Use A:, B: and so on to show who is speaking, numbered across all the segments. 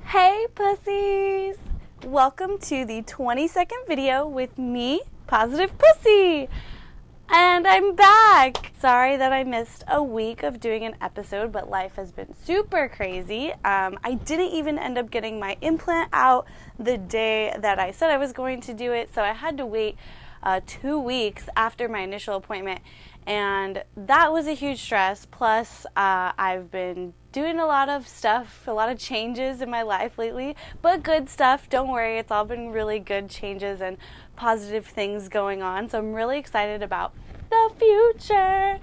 A: Hey pussies! Welcome to the 20-second video with me, Positive Pussy! And I'm back! Sorry that I missed a week of doing an episode, but life has been super crazy. I didn't even end up getting my implant out the day that I said I was going to do it, so I had to wait 2 weeks after my initial appointment, and that was a huge stress. Plus, I've been doing a lot of stuff, a lot of changes in my life lately, but good stuff. Don't worry, it's all been really good changes and positive things going on, so I'm really excited about the future.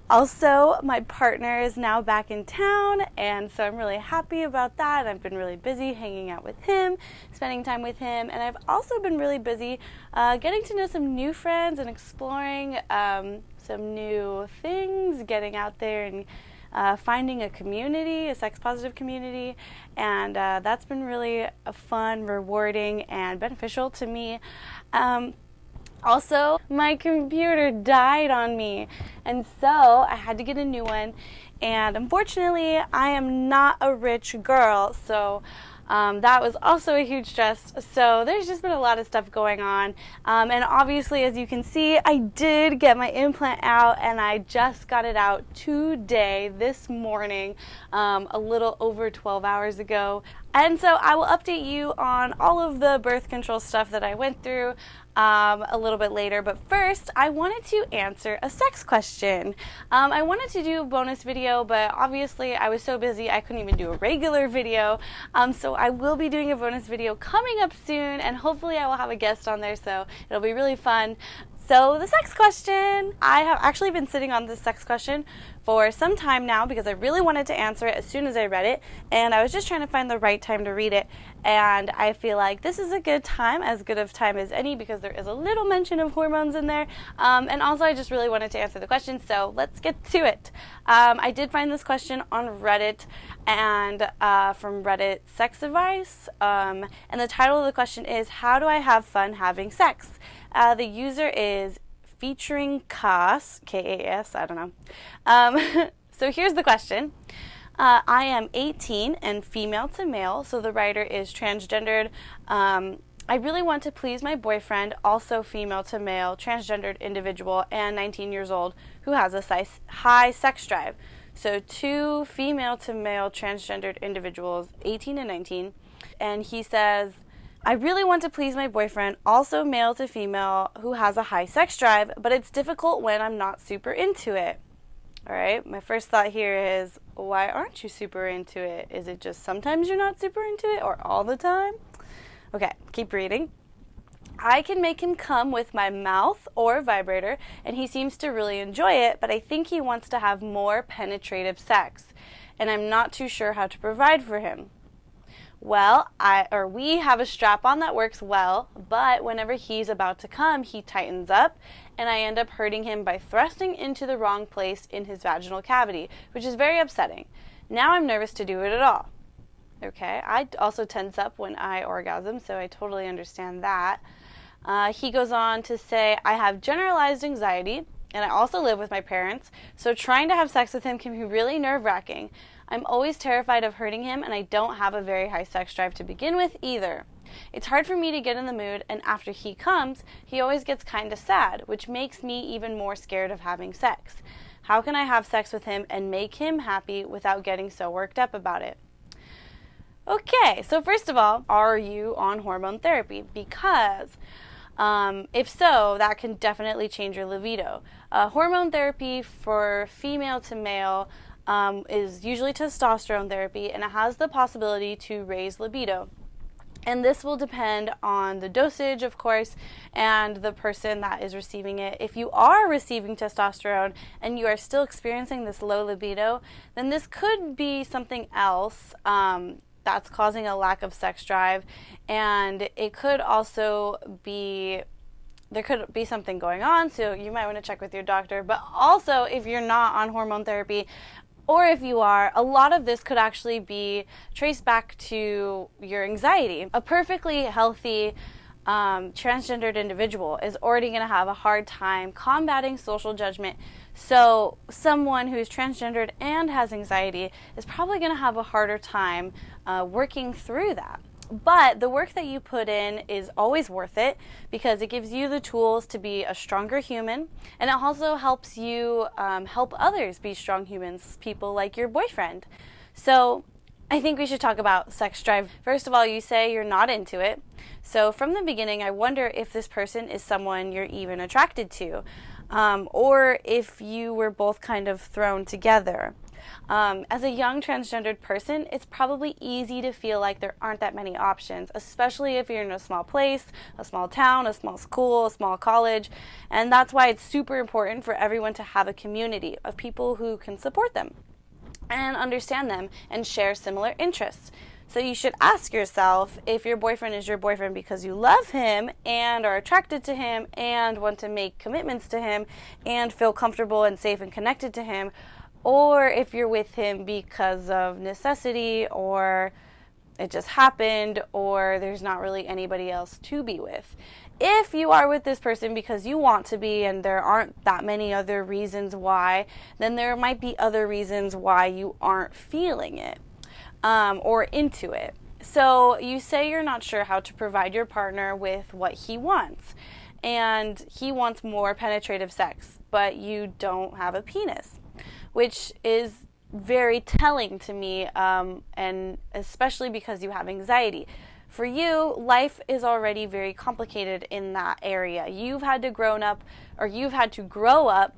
A: Also, my partner is now back in town, and so I'm really happy about that. I've been really busy hanging out with him, spending time with him, and I've also been really busy getting to know some new friends and exploring some new things, getting out there and finding a community, a sex-positive community, and that's been really fun, rewarding, and beneficial to me. Also, my computer died on me, and so I had to get a new one, and unfortunately, I am not a rich girl, so that was also a huge stress. So there's just been a lot of stuff going on, and obviously, as you can see, I did get my implant out, and I just got it out today, this morning, a little over 12 hours ago. And so I will update you on all of the birth control stuff that I went through a little bit later. But first, I wanted to answer a sex question. I wanted to do a bonus video, but obviously I was so busy I couldn't even do a regular video. So I will be doing a bonus video coming up soon, and hopefully I will have a guest on there, so it'll be really fun. So the sex question, I have actually been sitting on this sex question for some time now because I really wanted to answer it as soon as I read it, and I was just trying to find the right time to read it, and I feel like this is a good time, as good of time as any, because there is a little mention of hormones in there, and also I just really wanted to answer the question, so let's get to it. I did find this question on Reddit, and from Reddit Sex Advice, and the title of the question is, how do I have fun having sex? The user is featuring Kas, K-A-S, I don't know. So here's the question. I am 18 and female to male, so the writer is transgendered. I really want to please my boyfriend, also female to male, transgendered individual, and 19 years old, who has a high sex drive. So 2 female to male transgendered individuals, 18 and 19, and he says, I really want to please my boyfriend, also male to female, who has a high sex drive, but it's difficult when I'm not super into it. All right, my first thought here is, why aren't you super into it? Is it just sometimes you're not super into it, or all the time? Okay, keep reading. I can make him come with my mouth or vibrator, and he seems to really enjoy it, but I think he wants to have more penetrative sex, and I'm not too sure how to provide for him. Well, we have a strap-on that works well, but whenever he's about to come, he tightens up, and I end up hurting him by thrusting into the wrong place in his vaginal cavity, which is very upsetting. Now I'm nervous to do it at all. Okay, I also tense up when I orgasm, so I totally understand that. He goes on to say, I have generalized anxiety, and I also live with my parents, so trying to have sex with him can be really nerve-wracking. I'm always terrified of hurting him, and I don't have a very high sex drive to begin with either. It's hard for me to get in the mood, and after he comes, he always gets kind of sad, which makes me even more scared of having sex. How can I have sex with him and make him happy without getting so worked up about it? Okay, so first of all, are you on hormone therapy? Because if so, that can definitely change your libido. Hormone therapy for female to male is usually testosterone therapy, and it has the possibility to raise libido. And this will depend on the dosage, of course, and the person that is receiving it. If you are receiving testosterone and you are still experiencing this low libido, then this could be something else that's causing a lack of sex drive, and it could also be, there could be something going on, so you might want to check with your doctor. But also, if you're not on hormone therapy, or if you are, a lot of this could actually be traced back to your anxiety. A perfectly healthy transgendered individual is already going to have a hard time combating social judgment. So someone who's transgendered and has anxiety is probably going to have a harder time working through that. But the work that you put in is always worth it because it gives you the tools to be a stronger human, and it also helps you help others be strong humans, people like your boyfriend. So I think we should talk about sex drive. First of all, you say you're not into it. So from the beginning, I wonder if this person is someone you're even attracted to, or if you were both kind of thrown together. As a young transgendered person, it's probably easy to feel like there aren't that many options, especially if you're in a small place, a small town, a small school, a small college, and that's why it's super important for everyone to have a community of people who can support them and understand them and share similar interests. So you should ask yourself if your boyfriend is your boyfriend because you love him and are attracted to him and want to make commitments to him and feel comfortable and safe and connected to him, or if you're with him because of necessity, or it just happened, or there's not really anybody else to be with. If you are with this person because you want to be and there aren't that many other reasons why, then there might be other reasons why you aren't feeling it or into it. So you say you're not sure how to provide your partner with what he wants, and he wants more penetrative sex, but you don't have a penis, which is very telling to me, and especially because you have anxiety. For you, life is already very complicated in that area. You've had to grow up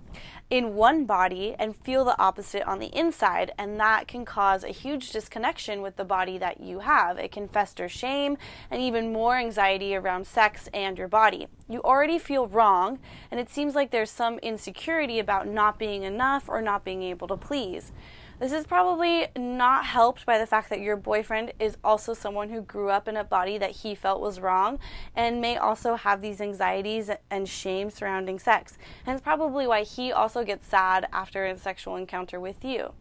A: in one body and feel the opposite on the inside, and that can cause a huge disconnection with the body that you have. It can fester shame and even more anxiety around sex and your body. You already feel wrong, and it seems like there's some insecurity about not being enough or not being able to please. This is probably not helped by the fact that your boyfriend is also someone who grew up in a body that he felt was wrong and may also have these anxieties and shame surrounding sex. And it's probably why he also gets sad after a sexual encounter with you.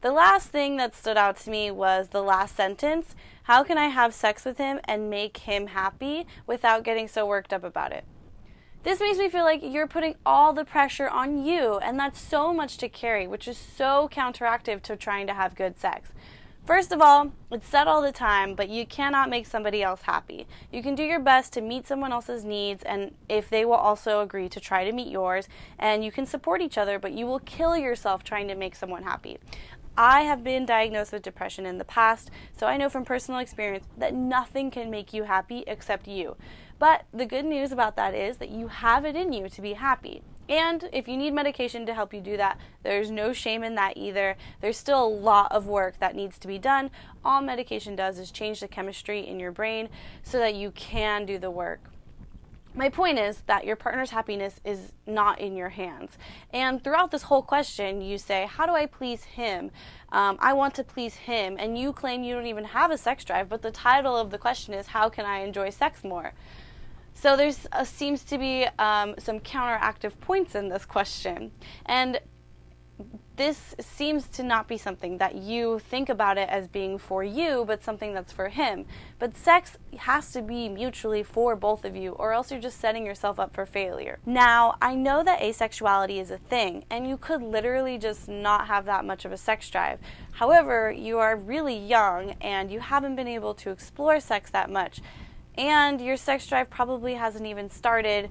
A: The last thing that stood out to me was the last sentence. How can I have sex with him and make him happy without getting so worked up about it? This makes me feel like you're putting all the pressure on you, and that's so much to carry, which is so counteractive to trying to have good sex. First of all, it's said all the time, but you cannot make somebody else happy. You can do your best to meet someone else's needs, and if they will also agree to try to meet yours, and you can support each other, but you will kill yourself trying to make someone happy. I have been diagnosed with depression in the past, so I know from personal experience that nothing can make you happy except you. But the good news about that is that you have it in you to be happy. And if you need medication to help you do that, there's no shame in that either. There's still a lot of work that needs to be done. All medication does is change the chemistry in your brain so that you can do the work. My point is that your partner's happiness is not in your hands. And throughout this whole question, you say, how do I please him? I want to please him. And you claim you don't even have a sex drive, but the title of the question is, how can I enjoy sex more? So there seems to be some counteractive points in this question. And this seems to not be something that you think about it as being for you, but something that's for him. But sex has to be mutually for both of you, or else you're just setting yourself up for failure. Now, I know that asexuality is a thing, and you could literally just not have that much of a sex drive. However, you are really young, and you haven't been able to explore sex that much. And your sex drive probably hasn't even started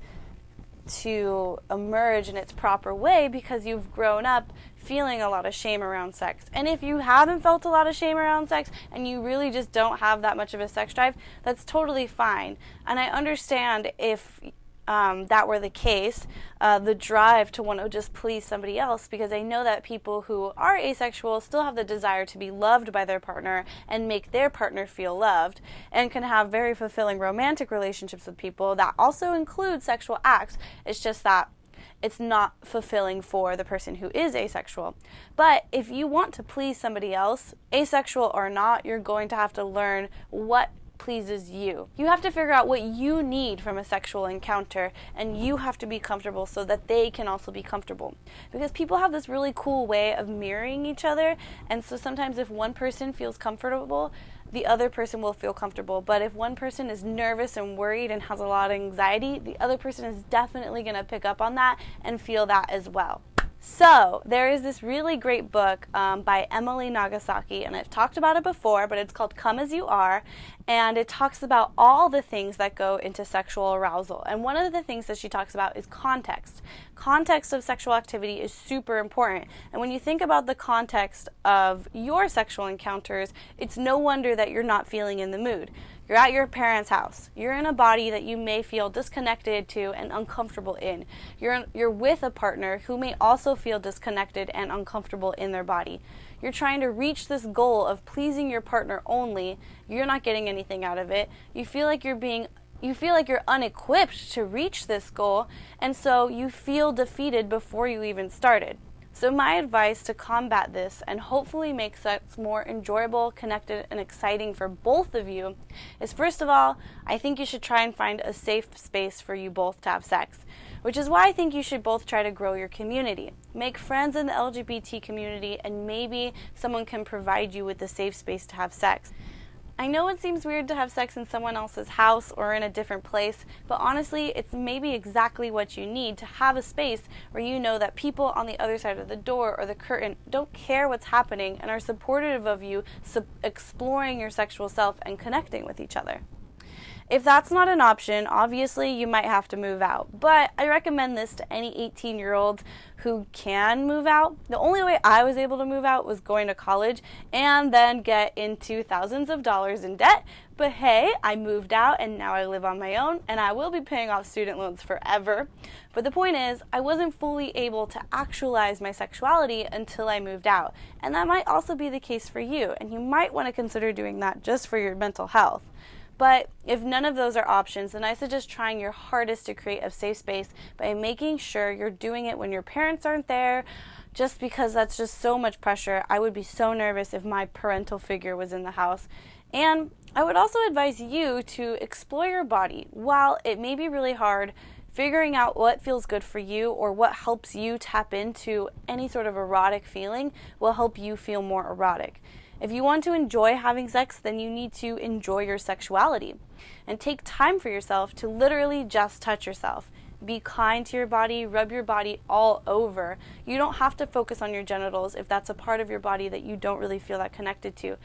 A: to emerge in its proper way because you've grown up feeling a lot of shame around sex. And if you haven't felt a lot of shame around sex and you really just don't have that much of a sex drive, that's totally fine. And I understand if that were the case, the drive to want to just please somebody else, because I know that people who are asexual still have the desire to be loved by their partner and make their partner feel loved, and can have very fulfilling romantic relationships with people that also include sexual acts. It's just that it's not fulfilling for the person who is asexual. But if you want to please somebody else, asexual or not, you're going to have to learn what pleases you. You have to figure out what you need from a sexual encounter, and you have to be comfortable so that they can also be comfortable. Because people have this really cool way of mirroring each other, and so sometimes if one person feels comfortable, the other person will feel comfortable. But if one person is nervous and worried and has a lot of anxiety, the other person is definitely going to pick up on that and feel that as well. So there is this really great book by Emily Nagasaki, and I've talked about it before, but it's called Come As You Are, and it talks about all the things that go into sexual arousal. And one of the things that she talks about is context. Context of sexual activity is super important. And when you think about the context of your sexual encounters, it's no wonder that you're not feeling in the mood. You're at your parents' house. You're in a body that you may feel disconnected to and uncomfortable in. You're with a partner who may also feel disconnected and uncomfortable in their body. You're trying to reach this goal of pleasing your partner only. You're not getting anything out of it. You feel like you're unequipped to reach this goal, and so you feel defeated before you even started. So my advice to combat this and hopefully make sex more enjoyable, connected, and exciting for both of you is, first of all, I think you should try and find a safe space for you both to have sex, which is why I think you should both try to grow your community. Make friends in the LGBT community, and maybe someone can provide you with a safe space to have sex. I know it seems weird to have sex in someone else's house or in a different place, but honestly, it's maybe exactly what you need to have a space where you know that people on the other side of the door or the curtain don't care what's happening and are supportive of you exploring your sexual self and connecting with each other. If that's not an option, obviously you might have to move out, but I recommend this to any 18-year-olds who can move out. The only way I was able to move out was going to college and then get into thousands of dollars in debt, but hey, I moved out and now I live on my own and I will be paying off student loans forever. But the point is, I wasn't fully able to actualize my sexuality until I moved out, and that might also be the case for you, and you might want to consider doing that just for your mental health. But if none of those are options, then I suggest trying your hardest to create a safe space by making sure you're doing it when your parents aren't there, just because that's just so much pressure. I would be so nervous if my parental figure was in the house. And I would also advise you to explore your body. While it may be really hard, figuring out what feels good for you or what helps you tap into any sort of erotic feeling will help you feel more erotic. If you want to enjoy having sex, then you need to enjoy your sexuality and take time for yourself to literally just touch yourself. Be kind to your body, rub your body all over. You don't have to focus on your genitals if that's a part of your body that you don't really feel that connected to.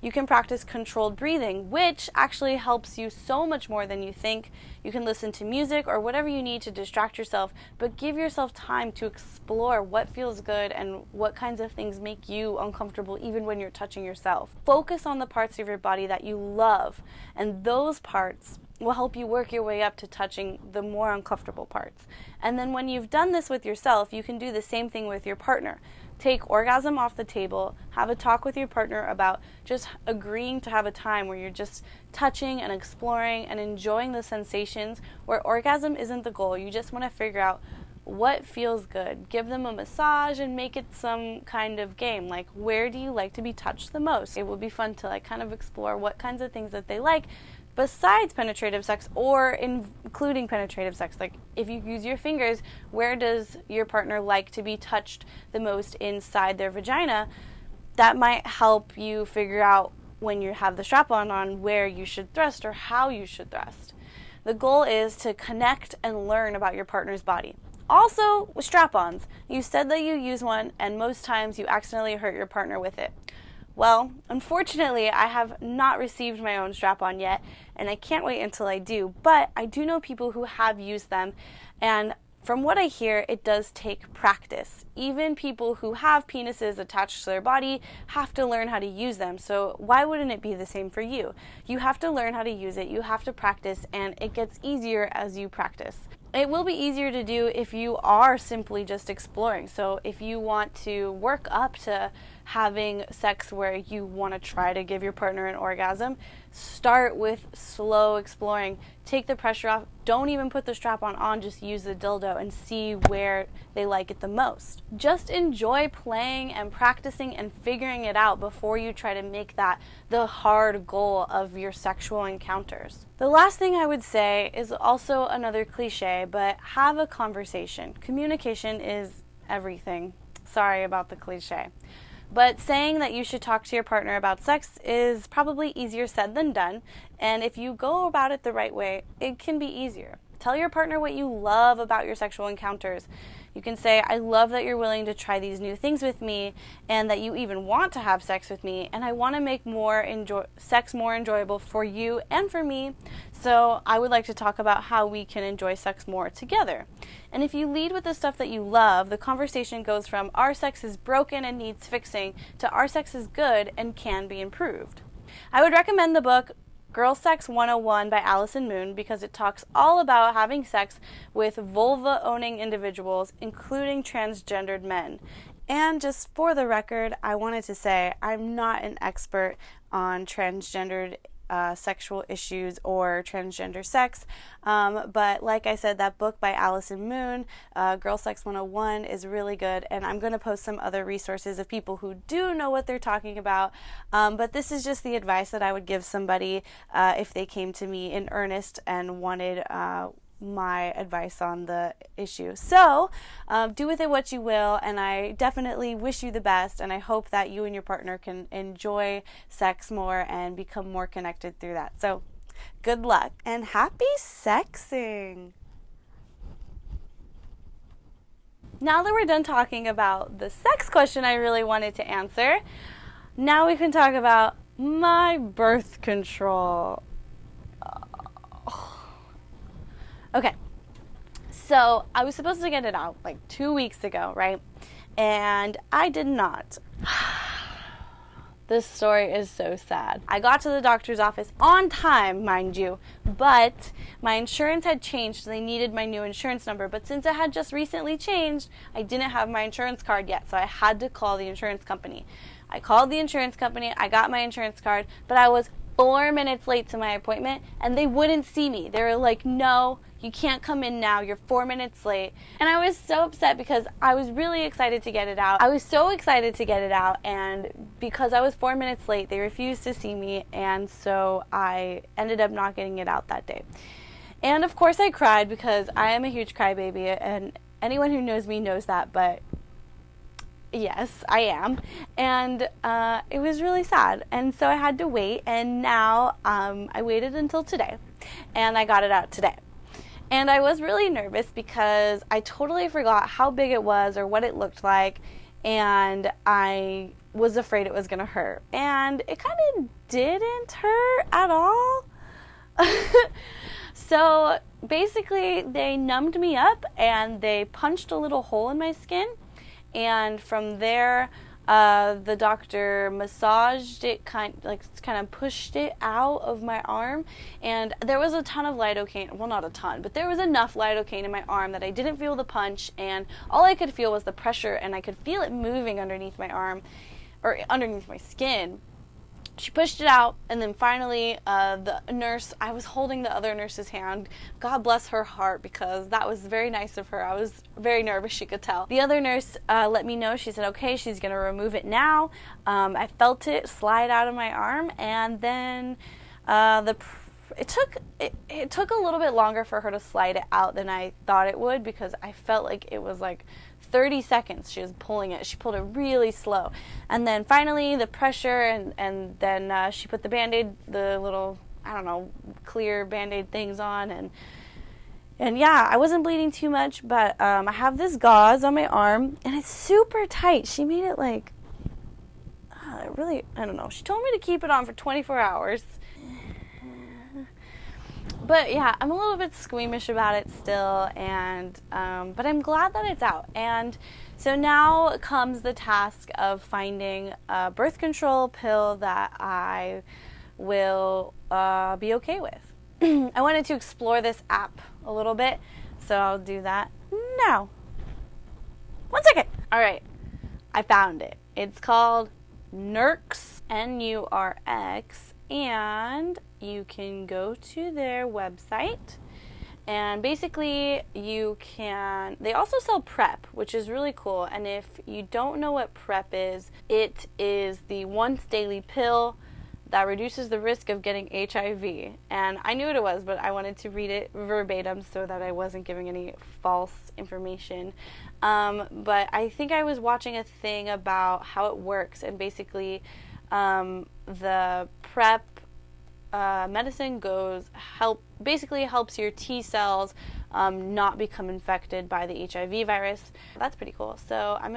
A: You can practice controlled breathing, which actually helps you so much more than you think. You can listen to music or whatever you need to distract yourself, but give yourself time to explore what feels good and what kinds of things make you uncomfortable even when you're touching yourself. Focus on the parts of your body that you love, and those parts will help you work your way up to touching the more uncomfortable parts. And then when you've done this with yourself, you can do the same thing with your partner. Take orgasm off the table, have a talk with your partner about just agreeing to have a time where you're just touching and exploring and enjoying the sensations, where orgasm isn't the goal. You just want to figure out what feels good. Give them a massage and make it some kind of game, like where do you like to be touched the most? It would be fun to kind of explore what kinds of things that they like besides penetrative sex, or including penetrative sex. Like if you use your fingers, where does your partner like to be touched the most inside their vagina? That might help you figure out when you have the strap-on on where you should thrust or how you should thrust. The goal is to connect and learn about your partner's body. Also, with strap-ons, you said that you use one and most times you accidentally hurt your partner with it. Well, unfortunately, I have not received my own strap-on yet, and I can't wait until I do, but I do know people who have used them, and from what I hear, it does take practice. Even people who have penises attached to their body have to learn how to use them, so why wouldn't it be the same for you? You have to learn how to use it, you have to practice, and it gets easier as you practice. It will be easier to do if you are simply just exploring. So if you want to work up to having sex where you want to try to give your partner an orgasm, start with slow exploring. Take the pressure off. Don't even put the strap on, just use the dildo and see where they like it the most. Just enjoy playing and practicing and figuring it out before you try to make that the hard goal of your sexual encounters. The last thing I would say is also another cliche, but have a conversation. Communication is everything. Sorry about the cliche. But saying that you should talk to your partner about sex is probably easier said than done, and if you go about it the right way, it can be easier. Tell your partner what you love about your sexual encounters. You can say, I love that you're willing to try these new things with me, and that you even want to have sex with me, and I want to make sex more enjoyable for you and for me, so I would like to talk about how we can enjoy sex more together. And if you lead with the stuff that you love, the conversation goes from our sex is broken and needs fixing to our sex is good and can be improved. I would recommend the book Girl Sex 101 by Allison Moon because it talks all about having sex with vulva-owning individuals, including transgendered men. And just for the record, I wanted to say I'm not an expert on transgendered sexual issues or transgender sex, but like I said, that book by Allison Moon, Girl Sex 101, is really good, and I'm going to post some other resources of people who do know what they're talking about, but this is just the advice that I would give somebody if they came to me in earnest and wanted my advice on the issue. So do with it what you will, and I definitely wish you the best, and I hope that you and your partner can enjoy sex more and become more connected through that. So good luck and happy sexing. Now that we're done talking about the sex question I really wanted to answer, now we can talk about my birth control. Okay, so I was supposed to get it out like 2 weeks ago, right? And I did not. This story is so sad. I got to the doctor's office on time, mind you, but my insurance had changed, so they needed my new insurance number. But since it had just recently changed, I didn't have my insurance card yet, so I had to call the insurance company. I called the insurance company, I got my insurance card, but I was 4 minutes late to my appointment, and they wouldn't see me. They were like, no, you can't come in now, you're 4 minutes late. And I was so upset because I was really excited to get it out. I was so excited to get it out, and because I was 4 minutes late, they refused to see me, and so I ended up not getting it out that day. And of course I cried because I am a huge crybaby, and anyone who knows me knows that, but yes, I am. And it was really sad, and so I had to wait, and now I waited until today, and I got it out today. And I was really nervous because I totally forgot how big it was or what it looked like, and I was afraid it was going to hurt. And it kind of didn't hurt at all. So basically, they numbed me up and they punched a little hole in my skin, and from there, the doctor massaged it, kind of pushed it out of my arm, and there was a ton of lidocaine. Well, not a ton, but there was enough lidocaine in my arm that I didn't feel the punch, and all I could feel was the pressure, and I could feel it moving underneath my arm, or underneath my skin. She pushed it out, and then finally the nurse, I was holding the other nurse's hand. God bless her heart, because that was very nice of her. I was very nervous, she could tell. The other nurse let me know. She said, okay, she's going to remove it now. I felt it slide out of my arm, and then it took a little bit longer for her to slide it out than I thought it would, because I felt like it was like 30 seconds she was pulling it. She pulled it really slow. And then finally the pressure, and then she put the Band-Aid, the little, I don't know, clear Band-Aid things on, and yeah, I wasn't bleeding too much, but I have this gauze on my arm, and it's super tight. She made it like, really, I don't know. She told me to keep it on for 24 hours. But yeah, I'm a little bit squeamish about it still, and but I'm glad that it's out. And so now comes the task of finding a birth control pill that I will be okay with. I wanted to explore this app a little bit, so I'll do that now. 1 second. All right, I found it. It's called Nurx, N-U-R-X, and you can go to their website. And basically, they also sell PrEP, which is really cool. And if you don't know what PrEP is, it is the once daily pill that reduces the risk of getting HIV. And I knew what it was, but I wanted to read it verbatim so that I wasn't giving any false information. But I think I was watching a thing about how it works, and basically the PrEP medicine basically helps your T cells not become infected by the HIV virus. That's pretty cool. So I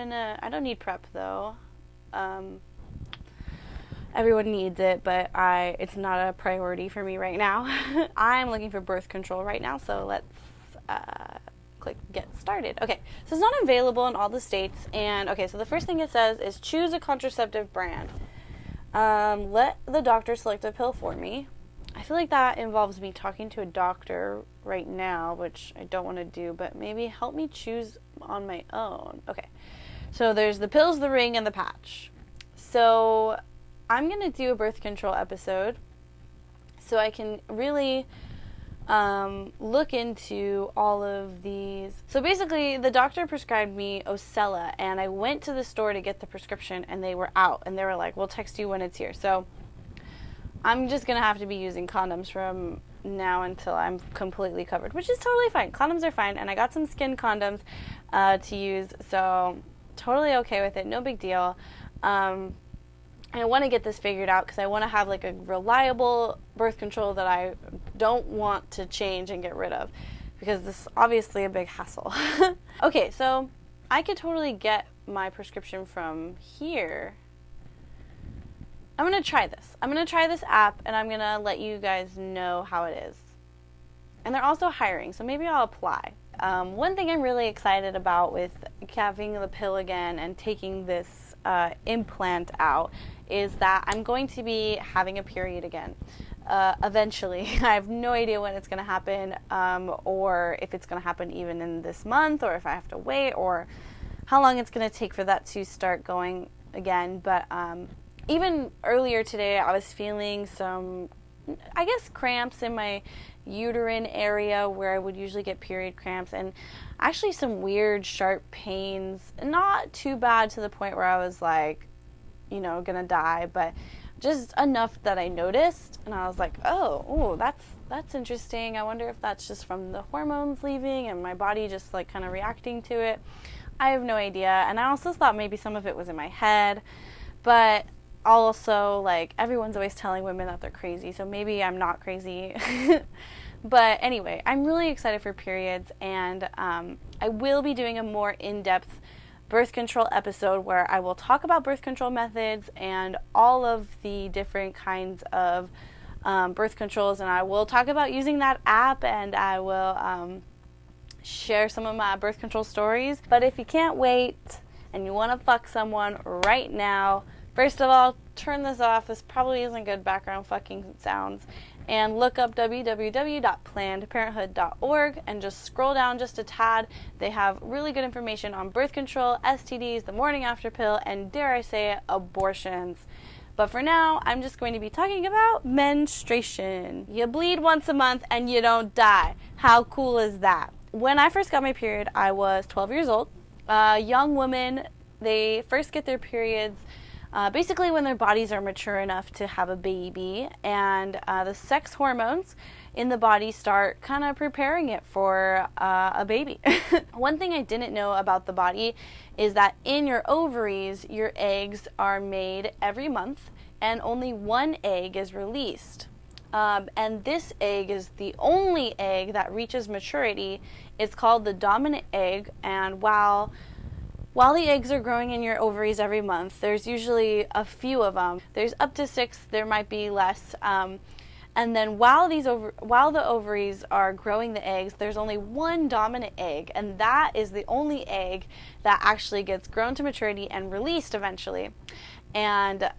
A: don't need PrEP though. Everyone needs it, but it's not a priority for me right now. I'm looking for birth control right now, so let's click get started. Okay, so it's not available in all the states, and okay, so the first thing it says is choose a contraceptive brand. Let the doctor select a pill for me. I feel like that involves me talking to a doctor right now, which I don't want to do, but maybe help me choose on my own. Okay, so there's the pills, the ring, and the patch. So I'm going to do a birth control episode so I can really look into all of these. So basically, the doctor prescribed me Ocella, and I went to the store to get the prescription, and they were out, and they were like, we'll text you when it's here. So I'm just going to have to be using condoms from now until I'm completely covered, which is totally fine. Condoms are fine, and I got some skin condoms to use, so totally okay with it. No big deal. And I want to get this figured out because I want to have like a reliable birth control that I don't want to change and get rid of, because this is obviously a big hassle. Okay, so I could totally get my prescription from here. I'm going to try this. I'm going to try this app, and I'm going to let you guys know how it is. And they're also hiring, so maybe I'll apply. One thing I'm really excited about with having the pill again and taking this implant out is that I'm going to be having a period again. Eventually. I have no idea when it's going to happen, or if it's going to happen even in this month, or if I have to wait, or how long it's going to take for that to start going again. But even earlier today, I was feeling some, I guess, cramps in my uterine area where I would usually get period cramps, and actually some weird sharp pains. Not too bad to the point where I was like, gonna die, but just enough that I noticed, and I was like, oh, that's interesting. I wonder if that's just from the hormones leaving and my body just like kind of reacting to it. I have no idea. And I also thought maybe some of it was in my head, but also, like, everyone's always telling women that they're crazy, so maybe I'm not crazy. But anyway, I'm really excited for periods, and I will be doing a more in-depth birth control episode where I will talk about birth control methods and all of the different kinds of birth controls, and I will talk about using that app, and I will share some of my birth control stories. But if you can't wait and you want to fuck someone right now, first of all, turn this off. This probably isn't good background fucking sounds. And look up www.plannedparenthood.org and just scroll down just a tad. They have really good information on birth control, STDs, the morning after pill, and dare I say it, abortions. But for now, I'm just going to be talking about menstruation. You bleed once a month and you don't die. How cool is that? When I first got my period, I was 12 years old. Young women, they first get their periods basically when their bodies are mature enough to have a baby, and the sex hormones in the body start kind of preparing it for a baby. One thing I didn't know about the body is that in your ovaries, your eggs are made every month, and only one egg is released. And this egg is the only egg that reaches maturity. It's called the dominant egg, and while the eggs are growing in your ovaries every month, there's usually a few of them. There's up to 6, there might be less. And then while the ovaries are growing the eggs, there's only one dominant egg, and that is the only egg that actually gets grown to maturity and released eventually. And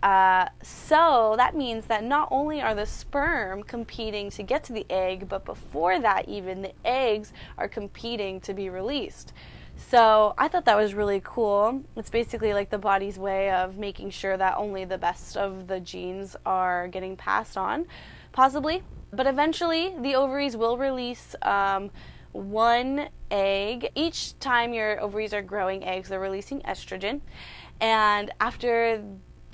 A: so that means that not only are the sperm competing to get to the egg, but before that even, the eggs are competing to be released. So I thought that was really cool. It's basically like the body's way of making sure that only the best of the genes are getting passed on, possibly. But eventually, the ovaries will release one egg. Each time your ovaries are growing eggs, they're releasing estrogen. And after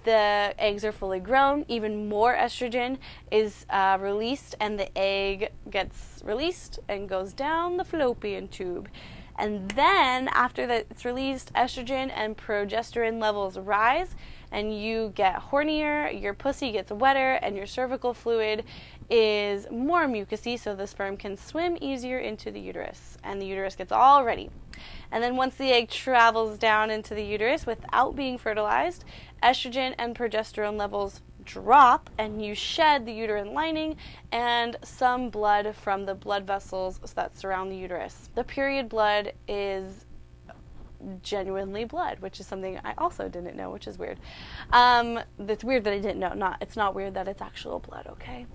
A: the eggs are fully grown, even more estrogen is released, and the egg gets released and goes down the fallopian tube. And then after that it's released, estrogen and progesterone levels rise, and you get hornier, your pussy gets wetter, and your cervical fluid is more mucousy, so the sperm can swim easier into the uterus, and the uterus gets all ready. And then once the egg travels down into the uterus without being fertilized, estrogen and progesterone levels drop, and you shed the uterine lining and some blood from the blood vessels that surround the uterus. The period blood is genuinely blood, which is something I also didn't know, which is weird. It's weird that I didn't know. It's not weird that it's actual blood, okay?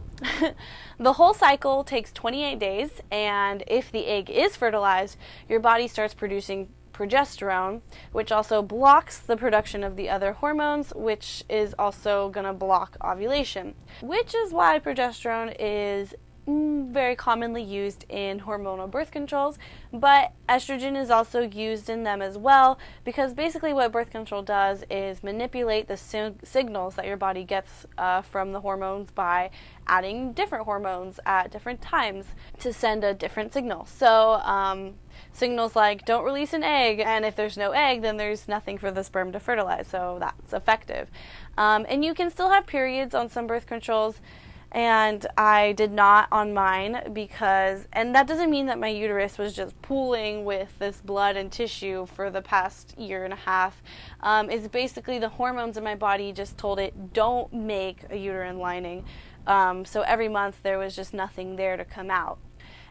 A: The whole cycle takes 28 days, and if the egg is fertilized, your body starts producing progesterone, which also blocks the production of the other hormones, which is also going to block ovulation, which is why progesterone is very commonly used in hormonal birth controls, but estrogen is also used in them as well, because basically what birth control does is manipulate the signals that your body gets from the hormones by adding different hormones at different times to send a different signal. So signals like don't release an egg, and if there's no egg, then there's nothing for the sperm to fertilize, so that's effective. And you can still have periods on some birth controls, and I did not on mine and that doesn't mean that my uterus was just pooling with this blood and tissue for the past year and a half. It's basically the hormones in my body just told it, don't make a uterine lining. So every month there was just nothing there to come out.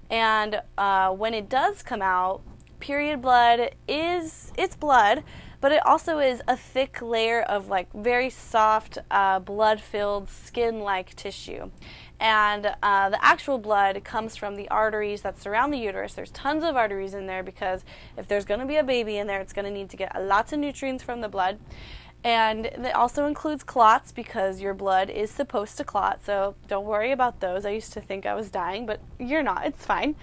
A: And when it does come out, period blood it's blood, but it also is a thick layer of like very soft blood-filled skin-like tissue. And the actual blood comes from the arteries that surround the uterus. There's tons of arteries in there because if there's going to be a baby in there, it's going to need to get lots of nutrients from the blood. And it also includes clots because your blood is supposed to clot, so don't worry about those. I used to think I was dying, but you're not. It's fine.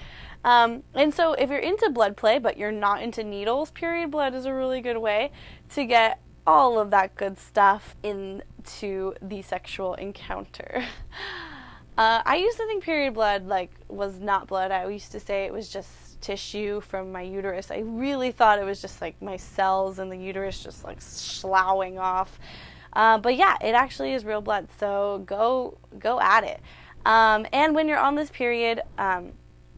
A: And so if you're into blood play but you're not into needles, period blood is a really good way to get all of that good stuff into the sexual encounter. I used to think period blood was not blood. I used to say it was just tissue from my uterus. I really thought it was just like my cells in the uterus just like sloughing off. But yeah, it actually is real blood, so go at it. And when you're on this period,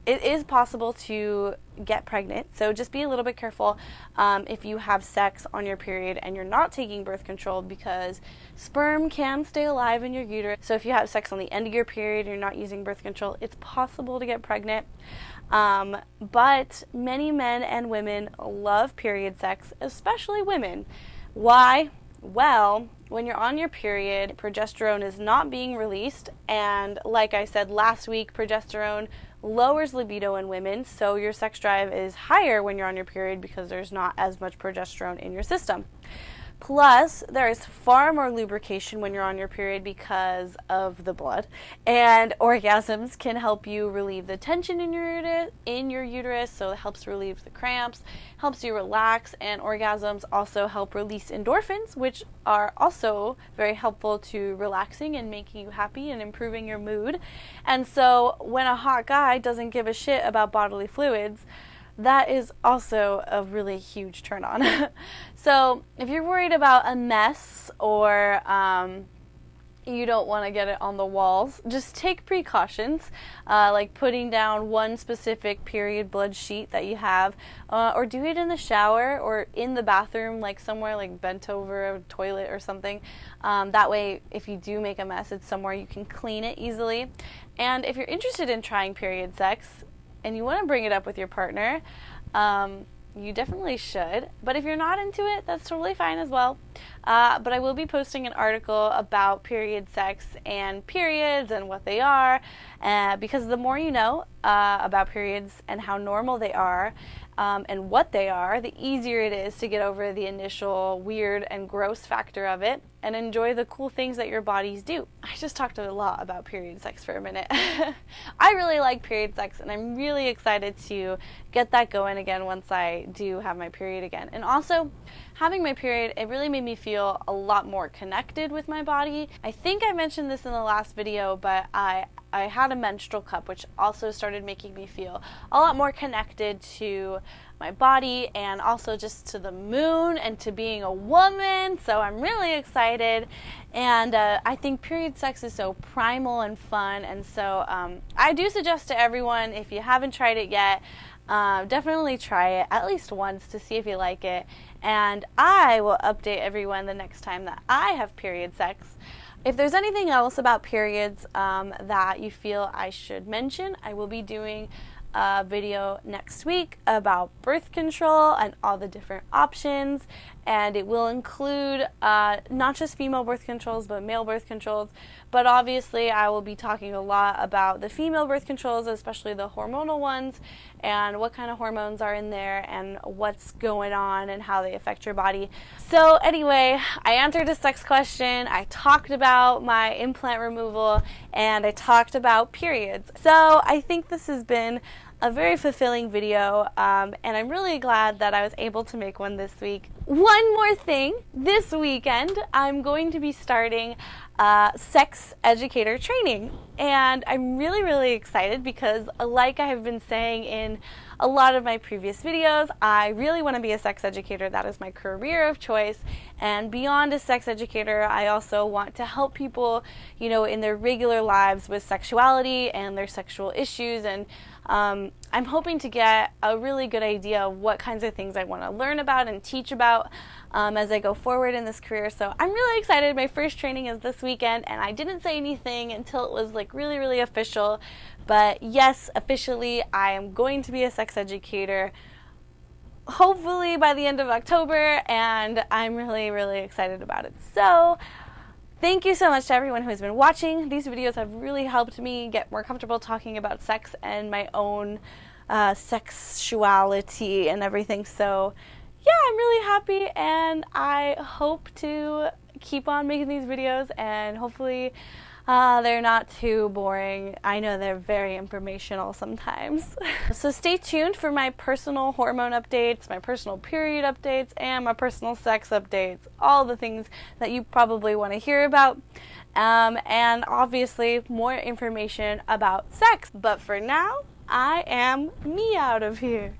A: it is possible to get pregnant, so just be a little bit careful if you have sex on your period and you're not taking birth control, because sperm can stay alive in your uterus. So if you have sex on the end of your period and you're not using birth control, it's possible to get pregnant. But many men and women love period sex, especially women. Why? Well, when you're on your period, progesterone is not being released, and like I said last week, progesterone lowers libido in women, so your sex drive is higher when you're on your period because there's not as much progesterone in your system. Plus, there is far more lubrication when you're on your period because of the blood, and orgasms can help you relieve the tension in your uterus, so it helps relieve the cramps, helps you relax, and orgasms also help release endorphins, which are also very helpful to relaxing and making you happy and improving your mood. And so when a hot guy doesn't give a shit about bodily fluids, that is also a really huge turn on. So if you're worried about a mess or you don't want to get it on the walls, just take precautions, like putting down one specific period blood sheet that you have, or do it in the shower or in the bathroom, like somewhere like bent over a toilet or something. That way, if you do make a mess, it's somewhere you can clean it easily. And if you're interested in trying period sex, and you want to bring it up with your partner, you definitely should. But if you're not into it, that's totally fine as well. but I will be posting an article about period sex and periods and what they are, because the more you know about periods and how normal they are, and what they are, the easier it is to get over the initial weird and gross factor of it and enjoy the cool things that your bodies do. I just talked a lot about period sex for a minute. I really like period sex, and I'm really excited to get that going again once I do have my period again. And also, having my period, it really made me feel a lot more connected with my body. I think I mentioned this in the last video, but I had a menstrual cup, which also started making me feel a lot more connected to my body and also just to the moon and to being a woman. So I'm really excited, and I think period sex is so primal and fun, and so I do suggest to everyone, if you haven't tried it yet, definitely try it at least once to see if you like it, and I will update everyone the next time that I have period sex. If there's anything else about periods that you feel I should mention, I will be doing a video next week about birth control and all the different options, and it will include not just female birth controls but male birth controls, but obviously I will be talking a lot about the female birth controls, especially the hormonal ones, and what kind of hormones are in there and what's going on and how they affect your body. So anyway, I answered a sex question, I talked about my implant removal, and I talked about periods. So I think this has been a very fulfilling video, and I'm really glad that I was able to make one this week. One more thing, this weekend I'm going to be starting sex educator training, and I'm really excited because, like I have been saying in a lot of my previous videos, I really want to be a sex educator. That is my career of choice, and beyond a sex educator, I also want to help people, you know, in their regular lives with sexuality and their sexual issues, and I'm hoping to get a really good idea of what kinds of things I want to learn about and teach about as I go forward in this career. So I'm really excited. My first training is this weekend, and I didn't say anything until it was like really official. But yes, officially I am going to be a sex educator, hopefully by the end of October, and I'm really excited about it. So thank you so much to everyone who has been watching. These videos have really helped me get more comfortable talking about sex and my own sexuality and everything. So yeah, I'm really happy, and I hope to keep on making these videos, and hopefully they're not too boring. I know they're very informational sometimes. So stay tuned for my personal hormone updates, my personal period updates, and my personal sex updates. All the things that you probably want to hear about. And obviously more information about sex. But for now, I am me out of here.